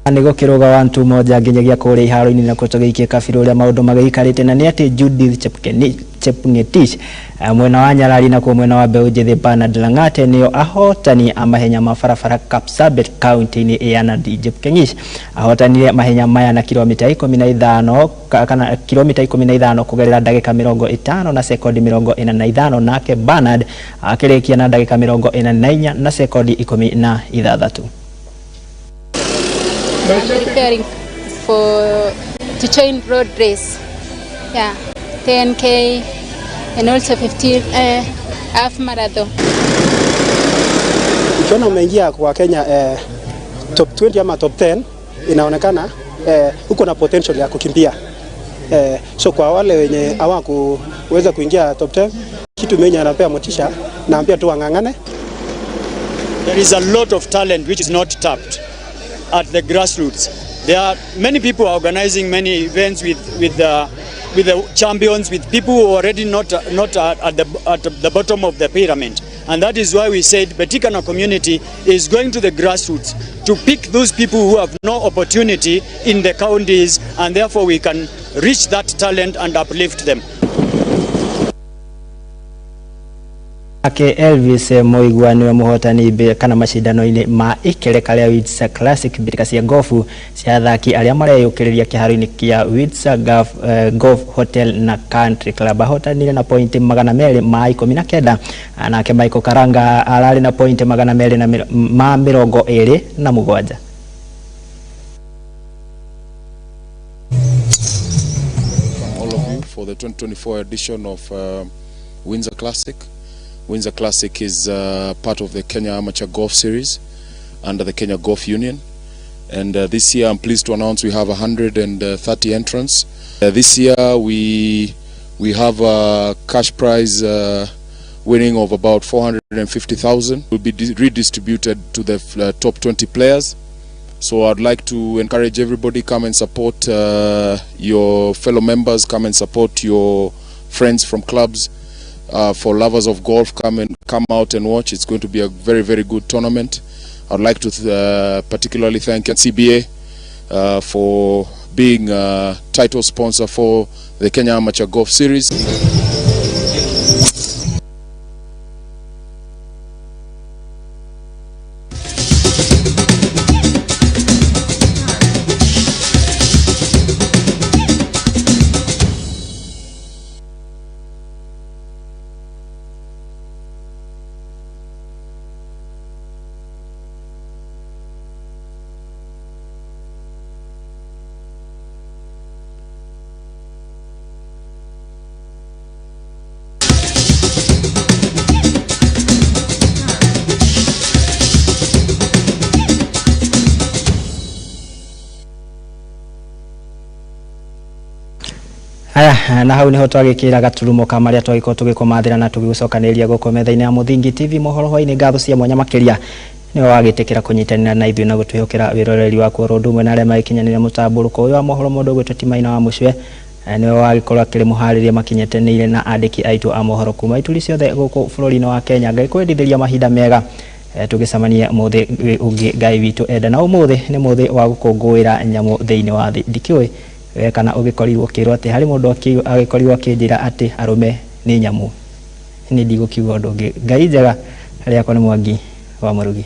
Nego kiroga wantu moja nginyagia kore iharo-ini na kutogiikia kabiro ria maundu magiikarite na ni ati Judith Chepngetich mwena wa Nyarari na kwa mwena wa Mbeũ Njĩthĩ Bernard Lang'ate nio ahotani amahenya mabarabara Kapsabet county-ini ya Nandi. Chepngetich ahotanire mahenya maya na kilomita 15 kana kilomita 15 kugerera ndagika 50 na sekondi 45 nake Bernard akirikia na ndagika 44 na sekondi 16. I'm preparing to join road race, 10K and also 15 half marathon. Ukiona umeingia kwa Kenya top 20 ama top 10 inaonekana uko na potential ya kukimbia. So kwa wale wenye hawakuweza kuingia top 10, kitu mwenye anapea motisha na anapea tu wangangane. There is a lot of talent which is not tapped at the grassroots. There are many people organizing many events with the champions, with people who are already not at the bottom of the pyramid. And that is why we said Betikana community is going to the grassroots to pick those people who have no opportunity in the counties, and therefore we can reach that talent and uplift them. Ake Elvis Moigwa niwe muhotani kana mashindano-ini ma ikereka ria Witsa Classic bitika cia golfu cia athaki aria mareyukiriria kiharo-ini kia Witsa Golf Hotel na Country Club. Ahotanire na pointi 219 nake Michael Karanga arari na pointi 227. All of you for the 2024 edition of Windsor Classic. Windsor Classic is part of the Kenya Amateur Golf Series under the Kenya Golf Union, and this year I'm pleased to announce we have 130 entrants. This year we have a cash prize winning of about 450,000. Will be redistributed to the top 20 players. So I'd like to encourage everybody, come and support your fellow members, come and support your friends from clubs. For lovers of golf, come out and watch. It's going to be a very, very good tournament. I'd like to particularly thank CBA for being a title sponsor for the Kenya Amateur Golf Series. Na hau niho twagikira gaturumo ka maria twagiko tugikomathira na tugigucokaniria guko metha-ini ya Muthingi TV. Mohoro Hwaiini ngatho cia mwanya makiria ni wagitikira kunyitanira na ithuĩ na gutwihokera wiroreri wa kwa rundumwe na aria magikinyanira mutamburuko uyu wa mohoro mundu gwitwo Timaina wa Mucwe ni wagikorwo akiri muhariria makinyetanire na andiki aitu a mohoro kuma ituri ciothe guku bururi-ini wa Kenya. Ngai kwendithiria mahinda mega tugicamania muthi ungi Ngai witu enda na umuthi ni muthi wa gukungũĩra nyamu thiini wa thi. Ndikiũĩ kana ugikorirwo kirwo ati hari mundu agikorirwo akinjira ati arume ni nyamu. Ni ndigũkiuga undu ungi. Ngai njega, aria kwa ni Mwangi wa Murugi.